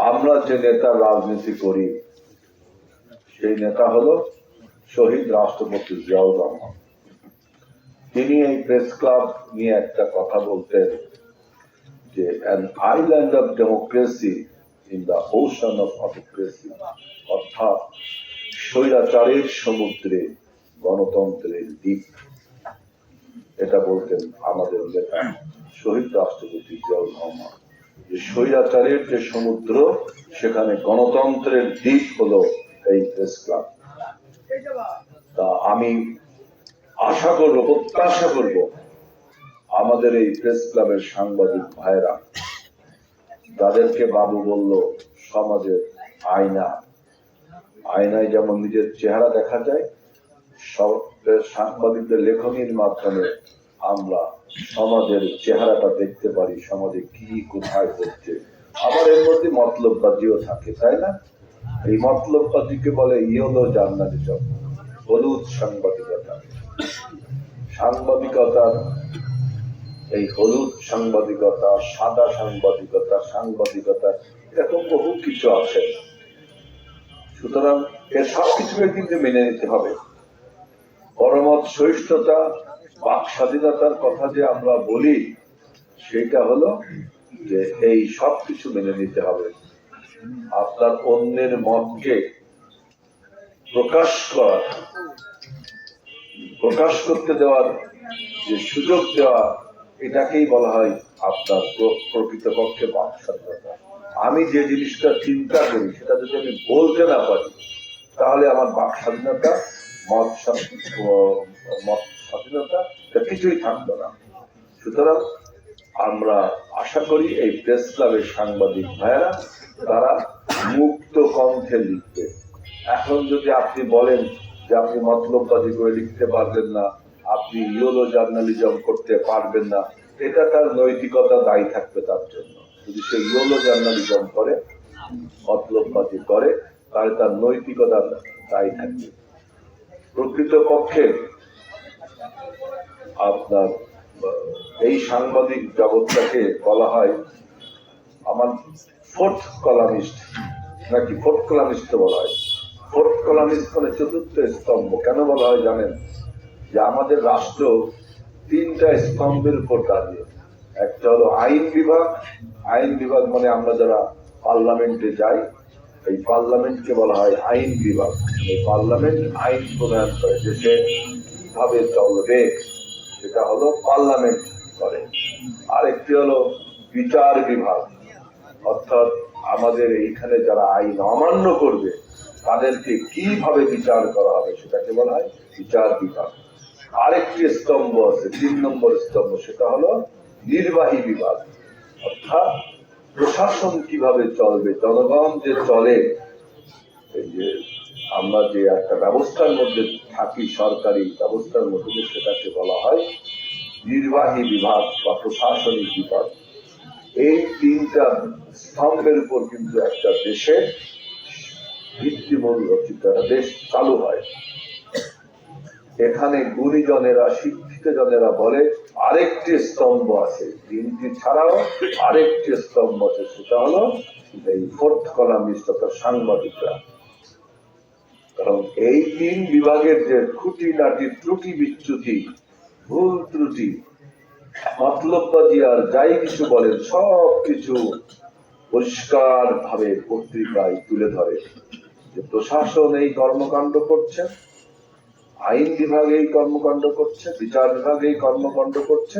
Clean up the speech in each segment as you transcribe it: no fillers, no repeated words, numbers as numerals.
আমরা যে নেতা রাজনীতি করি সেই নেতা হলো শহীদ রাষ্ট্রপতি জিয়াউর রহমান। তিনি এই প্রেস ক্লাব নিয়ে একটা কথা বলতেন যে an island of democracy in the ocean of autocracy, অর্থাৎ স্বৈরাচারের সমুদ্রে গণতন্ত্রের দ্বীপ। এটা বলতেন আমাদের নেতা শহীদ রাষ্ট্রপতি জিয়াউর রহমান, যে স্বৈরাচারের যে সমুদ্র সেখানে গণতন্ত্রের দ্বীপ হলো এই প্রেস ক্লাব। তা আমি আশা করব, প্রত্যাশা করব আমাদের এই প্রেস ক্লাবের সাংবাদিক ভাইরা, যাদেরকে বাবু বলল সমাজের আয়না, আয়নায় যেমন নিজের চেহারা দেখা যায়, সাংবাদিকদের লেখনীর মাধ্যমে আমরা সমাজের চেহারাটা দেখতে পারি, সমাজে কি কোথায় হচ্ছে। আবার এর মধ্যে মতলববাজিও থাকে, তাই না? এই মতলববাজিকে বলে ইয়েলো জার্নালিজম, হলুদ সাংবাদিকতা। সাংবাদিকতার এই হলুদ সাংবাদিকতা, সাদা সাংবাদিকতা, সাংবাদিকতা এরকম বহু কিছু আছে। সুতরাং এর সবকিছুকে কিন্তু মেনে নিতে হবে। পরমত সহিষ্ণুতা, বাক স্বাধীনতার কথা যে আমরা বলি, সেটা হলো যে এই সবকিছু মেনে নিতে হবে। আপনার অন্যের মতকে প্রকাশ করতে দেওয়ার যে সুযোগ দেওয়া, এটাকেই বলা হয় আপনার প্রকৃতপক্ষে বাক স্বাধীনতা। আমি যে জিনিসটা চিন্তা করি সেটা যদি আমি বলতে না পারি, তাহলে আমার বাক স্বাধীনতা, মত স্বাধীনতা কিছুই থাকতো না। সুতরাং আমরা আশা করি এই প্রেস ক্লাবের সাংবাদিক ভাইয়েরা তারা মুক্ত কণ্ঠে লিখবে। এখন যদি আপনি বলেন যে আপনি মতলববাজি করে লিখতে পারবেন না, আপনি ইয়েলো জার্নালিজম করতে পারবেন না, এটা তার নৈতিকতা দায়ী থাকবে তার জন্য। যদি সে ইয়েলো জার্নালিজম করে, মতলববাজি করে, তাহলে তার নৈতিকতা দায়ী থাকবে। প্রকৃতপক্ষে আপনার এই সাংবাদিক জগৎটাকে বলা হয়, আমার ফোর্থ কলামিস্ট নাকি ফোর্থ কলামিস্ট বলা হয়। ফোর্থ কলামিস্ট মানে চতুর্থ স্তম্ভ। কেন বলা হয় জানেন? যে আমাদের রাষ্ট্র তিনটা স্তম্ভের উপর দাঁড়িয়ে। একটা হলো আইন বিভাগ। আইন বিভাগ মানে আমরা যারা পার্লামেন্টে যাই, এই পার্লামেন্টকে বলা হয় আইন বিভাগ। এই পার্লামেন্ট আইন প্রণয়ন করে, দেশে কিভাবে চলবে সেটা হলো পার্লামেন্ট করে। আরেকটি হলো বিচার বিভাগ, অর্থাৎ আমাদের এইখানে যারা আইন অমান্য করবে তাদেরকে কিভাবে বিচার করা হবে সেটাকে বলা হয় বিচার বিভাগ। আরেকটি স্তম্ভ আছে, 3 নম্বর স্তম্ভ, সেটা হলো নির্বাহী বিভাগ, অর্থাৎ প্রশাসন কিভাবে চলবে, জনগণ যে চলে, এই যে আমরা যে একটা ব্যবস্থার মধ্যে থাকি, সরকারি ব্যবস্থার মধ্যে, সেটাকে বলা হয় নির্বাহী বিভাগ বা প্রশাসনিক বিভাগ। এই তিনটা স্তম্ভের উপর কিন্তু একটা দেশের ভিত্তিমূল রচিত, দেশ চালু হয়। এখানে গুণীজনেরা, শিক্ষিত জনেরা বলে আরেকটি স্তম্ভ আছে, তিনটি ছাড়াও আরেকটি স্তম্ভ আছে, সেটা হলো এই ফোর্থ কলামিস্ট অর্থাৎ সাংবাদিকরা। কারণ এই 3 বিভাগের যে খুঁটিনাটি ত্রুটি বিচ্যুতি, ভুল ত্রুটি, মতলববাজি আর যাই কিছু বলেন, সব কিছু পরিষ্কার ভাবে পত্রিকায় তুলে ধরে যে প্রশাসন এই কর্মকাণ্ড করছে, আইন বিভাগ এই কর্মকাণ্ড করছে, বিচার বিভাগ এই কর্মকাণ্ড করছে,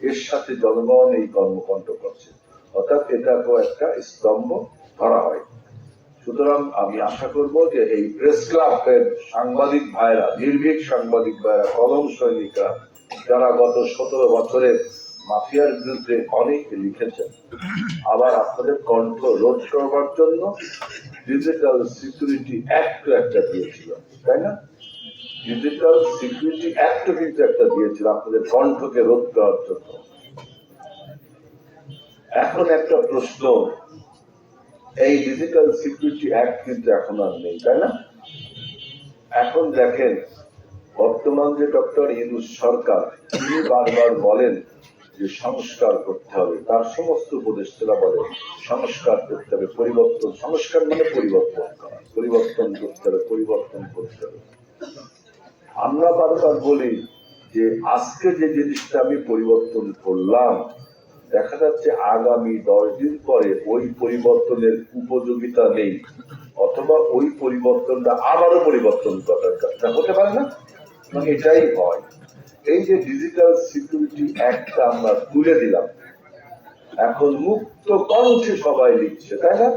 এর সাথে জনগণ এই কর্মকাণ্ড করছে, অর্থাৎ এটাকেও একটা স্তম্ভ ধরা হয়। সুতরাং আমি আশা করব যে এই প্রেস ক্লাবের সাংবাদিক ভাইরা, নির্ভীক সাংবাদিক ভাইরা, কলম সৈনিকরা, যারা গত 17 বছরে মাফিয়ার বিরুদ্ধে অনেক লিখেছেন, আবার আপনাদের কণ্ঠ রোধ করবার জন্য ডিজিটাল সিকিউরিটি অ্যাক্ট একটা দিয়েছিল, তাই না? ডিজিটাল সিকিউরিটি অ্যাক্ট কিন্তু একটা দিয়েছিল আপনাদের কণ্ঠকে রোধ করার জন্য। এখন একটা প্রশ্ন, এই ডিজিটাল সিকিউরিটি অ্যাক্ট কিন্তু এখন আর নেই, তাই না? এখন দেখেন বর্তমান যে ডক্টর ইউনূস সরকার, তিনি বারবার বলেন যে সংস্কার করতে হবে, তার সমস্ত উপদেষ্টারা বলে সংস্কার করতে হবে, পরিবর্তন, সংস্কার মানে পরিবর্তন করা, পরিবর্তন করতে হবে, পরিবর্তন করতে হবে। আমরা বারবার বলি যে আজকে যে জিনিসটা আমি পরিবর্তন করলাম, দেখা যাচ্ছে আগামী 10 দিন পরে ওই পরিবর্তনের উপযোগিতা নেই, অথবা ওই পরিবর্তনটা আবারও পরিবর্তন করার কাজটা হতে পারে না। এটাই হয়। এই যে ডিজিটাল সিকিউরিটি অ্যাক্টটা আমরা তুলে দিলাম, এখন মুক্ত কণ্ঠে সবাই লিখছে, তাই না?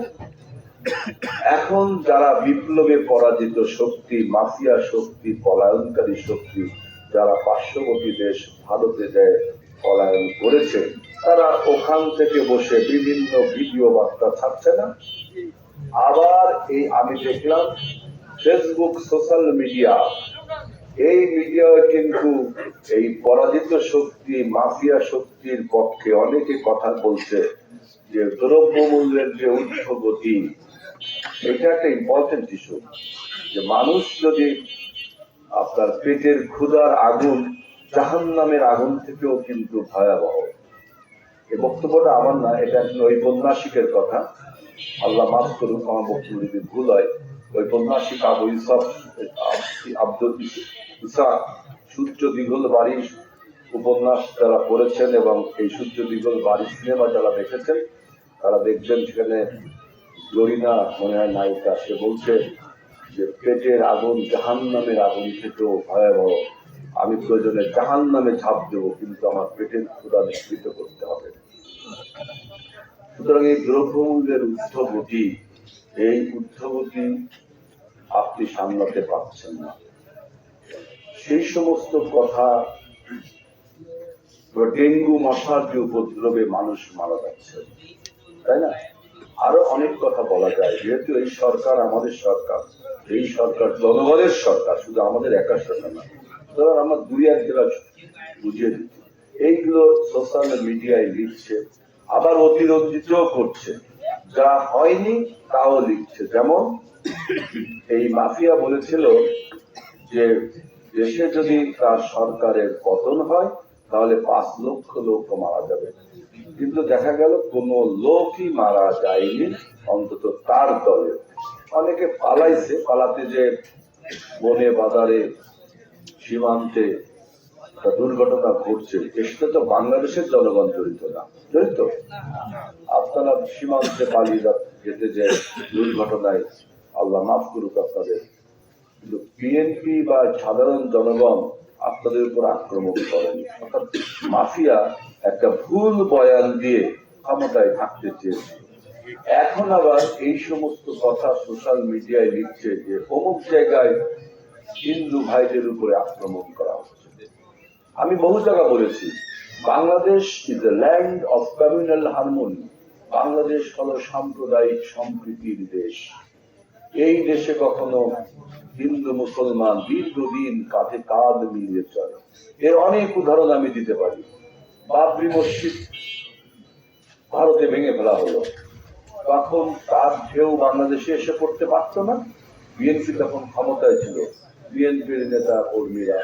এখন যারা বিপ্লবে পরাজিত শক্তি, মাফিয়া শক্তি, পলায়নকারী শক্তি, যারা পার্শ্ববর্তী দেশ ভারতে যায় পলায়ন করেছে, তারা ওখান থেকে বসে বিভিন্ন ভিডিও বার্তা ছাড়ছে না। আবার এই আমি দেখলাম ফেসবুক, সোশ্যাল মিডিয়া, এই মিডিয়া কিন্তু এই পরাজিত শক্তি, মাফিয়া শক্তির পক্ষে অনেকে কথা বলছে যে দ্রব্যমূল্যের যে ঊর্ধ্বগতি, এটা একটা ইম্পর্টেন্ট ইস্যু। যে মানুষ যদি আপনার পেটের ক্ষুধার আগুন জাহান্নামের আগুন থেকেও কিন্তু ভয়াবহ। এই বক্তব্যটা আমার না, এটা একজন ঔপন্যাসিকের কথা, আল্লাহ মাফ করুক আমার বক্তব্য যদি ভুল হয়। ঔপন্যাসিক আবু ইউসুফ আব্দুল ইসাক সূর্য দীঘল বাড়ি উপন্যাস যারা পড়েছেন এবং এই সূর্য দীঘল বাড়ি সিনেমা যারা দেখেছেন তারা দেখবেন সেখানে জরিনা মনে হয় নায়িকা, সে বলছে যে পেটের আগুন জাহান্নামের আগুন থেকেও ভয়াবহ, আমি প্রয়োজনে জাহান্নামে ঝাঁপ দেবো, কিন্তু আমার পেটের ক্ষুধা নিষ্কৃত করতে হবে। সুতরাং এই দ্রব্যমূল্যের ঊর্ধ্বগতি, এই ঊর্ধ্বগতি আপনি সামলাতে পারছেন না। সেই সমস্ত কথা, ডেঙ্গু মশার যে উপদ্রবে মানুষ মারা যাচ্ছে, তাই না? আরো অনেক কথা বলা যায়, যেহেতু এই সরকার আমাদের সরকার, এই সরকার জনগণের সরকার, শুধু আমাদের একা সরকার না। সুতরাং আমরা দুই এক জেলা বুঝিয়ে দিচ্ছি, এইগুলো সোশ্যাল মিডিয়ায় লিখছে, আবার অতিরঞ্জিত করছে, যা হয়নি তাও লিখছে। যেমন এই মাফিয়া বলেছিল যে দেশে যদি তার সরকারের পতন হয় তাহলে 5 লক্ষ লোক মারা যাবে, কিন্তু দেখা গেল কোনো লোকই মারা যায়নি, অন্তত তার দলে। অনেকে পালাইছে, পালাতে যে বনে বাজারে সীমান্তে দুর্ঘটনা ঘটছে, এসে তো বাংলাদেশের জনগণ জড়িত না, জড়িত। আপনারা সীমান্তে পালিয়ে যেতে যে দুর্ঘটনায় আল্লাহ মাফ করুক আপনাদের, কিন্তু বিএনপি বা সাধারণ জনগণ আপনাদের উপর আক্রমণ করেনি। অর্থাৎ মাফিয়া একটা ভুল বয়ান দিয়ে ক্ষমতায় থাকতে চেয়েছে। এখন আবার এই সমস্ত কথা সোশ্যাল মিডিয়ায় লিখছে যে অমুক জায়গায় হিন্দু ভাইদের উপরে আক্রমণ করা হচ্ছে। আমি বহু জায়গা বলেছি, Bangladesh is a land of communal harmony. Bangladesh হলো সাম্প্রদায়িক সম্প্রীতির দেশ। এই দেশে কখনো হিন্দু মুসলমান দীর্ঘদিন কাঁধে কাঁধ মিলিয়ে চলে। এর অনেক উদাহরণ আমি দিতে পারি। বাবরি মসজিদ ভারতে ভেঙে ফেলা হলো, তখন তার ঢেউ বাংলাদেশে এসে পড়তে পারত না। বিএনপি তখন ক্ষমতায় ছিল, বিএনপির নেতা কর্মীরা,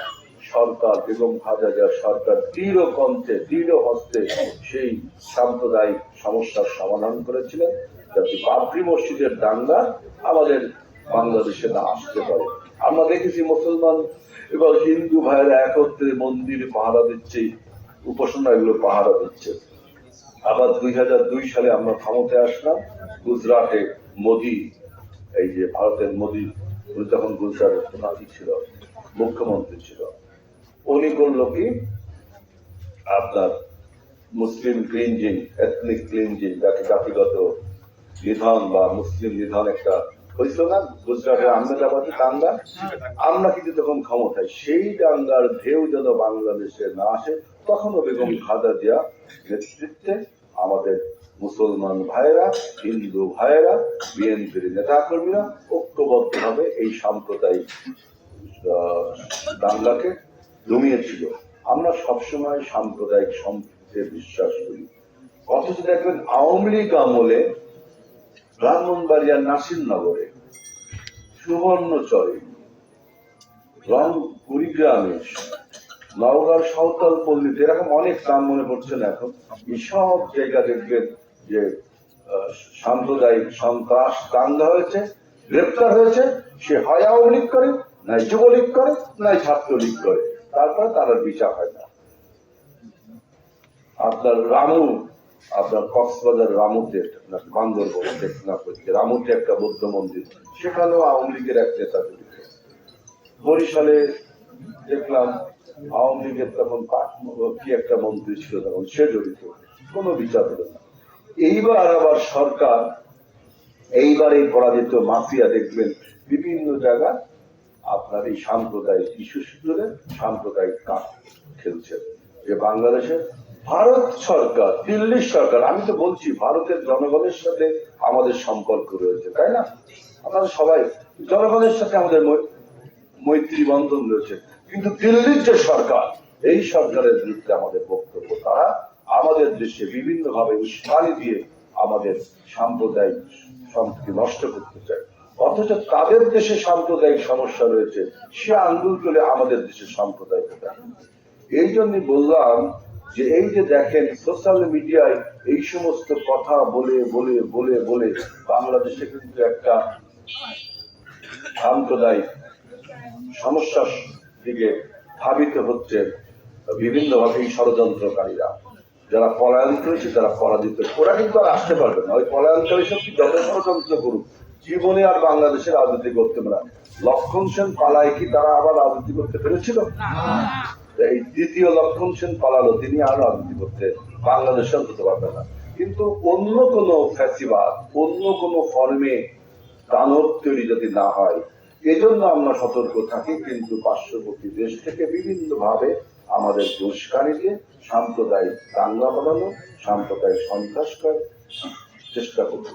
সরকার, বেগম খালেদা সরকার দৃঢ় কণ্ঠে, দৃঢ় হস্তে সেই সাম্প্রদায়িক সমস্যার সমাধান করেছিলেন, যাতে বাবরি মসজিদের দাঙ্গা আমাদের বাংলাদেশে না আসতে পারে। আমরা দেখেছি মুসলমান এবং হিন্দু ভাইয়েরা একত্রে মন্দির পাহারা দিচ্ছে, উপাসনা এগুলো পাহারা দিচ্ছে। আবার 2002 সালে আমরা ক্ষমতায় আসলাম, গুজরাটে মোদি, এই যে ভারতের মোদি, উনি তখন গুজরাটের প্রধানমন্ত্রী ছিল, মুখ্যমন্ত্রী ছিল, উনি করল কি আপনার মুসলিম ক্লিনজিং, এথনিক ক্লিনজিং, যাকে জাতিগত নিধন বা মুসলিম নিধন একটা হয়েছিল না গুজরাটের আহমেদাবাদে দাঙ্গা। আমরা কিন্তু তখন ক্ষমতায়, সেই দাঙ্গার ঢেউ যেন বাংলাদেশে না আসে, তখনও বেগম খালেদা জিয়া নেতৃত্বে আমাদের মুসলমান ভাইয়েরা, হিন্দু ভাইয়েরা, বিএনপির নেতা কর্মীরা ঐক্যবদ্ধভাবে এই সাম্প্রদায়িক দাঙ্গাকে দমিয়েছিল। আমরা সবসময় সাম্প্রদায়িক সম্প্রীতিতে বিশ্বাস করি। অথচ দেখবেন আওয়ামী লীগ আমলে ব্রাহ্মণবাড়িয়ার নাসিরনগরে, সুবর্ণচরে, কুড়িগ্রামে নওগাঁর সাঁওতাল পল্লীতে, এরকম অনেক নাম মনে পড়ছে না এখন, এই সব জায়গা দেখবেন যে সাম্প্রদায়িক সন্ত্রাস দাঙ্গা হয়েছে, গ্রেপ্তার হয়েছে। সে হয় আওয়ামী লীগ করে, নাই যুবলীগ করে, নাই ছাত্রলীগ করে, তারপরে তার আর বিচার হয় না। আপনার আপনার কক্সবাজার রামুতে, বান্দরবন রামুতে একটা বৌদ্ধ মন্দির, সেখানেও আওয়ামী লীগের এক নেতা জড়িত। বরিশালে দেখলাম আওয়ামী লীগের তখন কি একটা মন্ত্রী ছিল, তখন সে জড়িত, কোনো বিচার হলো না। এইবার আবার সরকার, এইবার এই পরাজিত মাফিয়া দেখবেন বিভিন্ন জায়গায় আপনার এই সাম্প্রদায়িক ইস্যু ধরে সাম্প্রদায়িক কাজ খেলছে। যে বাংলাদেশের ভারত সরকার, দিল্লির সরকার, আমি তো বলছি ভারতের জনগণের সাথে আমাদের সম্পর্ক রয়েছে, তাই না? আমাদের সবাই জনগণের সাথে আমাদের মৈত্রী বন্ধন রয়েছে, কিন্তু দিল্লির যে সরকার, এই সরকারের বিরুদ্ধে আমাদের বক্তব্য। তারা আমাদের দেশে বিভিন্ন ভাবে উস্কানি দিয়ে আমাদের সাম্প্রদায়িক সম্পর্ক নষ্ট করতে চায়, অথচ তাদের দেশে সাম্প্রদায়িক সমস্যা রয়েছে, সে আঙ্গুল তুলে আমাদের দেশে সাম্প্রদায়িক। এই জন্যই বললাম যে এই যে দেখেন সোশ্যাল মিডিয়ায় এই সমস্ত কথা বলে বলে বলে বলে বাংলাদেশে কিন্তু একটা সাম্প্রদায়িক সমস্যার দিকে ধাবিত হচ্ছে বিভিন্ন ভাবে এই ষড়যন্ত্রকারীরা, যারা পলায়ন করেছে, যারা পরাজিত, ওরা কিন্তু আর আসতে পারবে না। ওই পলায়নকারী শক্তি যত ষড়যন্ত্র করুক, জীবনে আর বাংলাদেশের রাজনীতি করতে পারে না। লক্ষণ সেন পালায় কি তারা আবার রাজনীতি করতে পেরেছিল? এই দ্বিতীয় লক্ষণ সেন পালালো, তিনি আর রাজনীতি করতে বাংলাদেশে অন্তত পারবে না। কিন্তু অন্য কোন ফ্যাসিবাদ, অন্য কোন ফর্মে দানব তৈরি যদি না হয়, এজন্য আমরা সতর্ক থাকি। কিন্তু পার্শ্ববর্তী দেশ থেকে বিভিন্ন ভাবে আমাদের উস্কানি দিয়ে সাম্প্রদায়িক দাঙ্গা বানানো, সাম্প্রদায়িক সন্ত্রাস করার চেষ্টা করছে।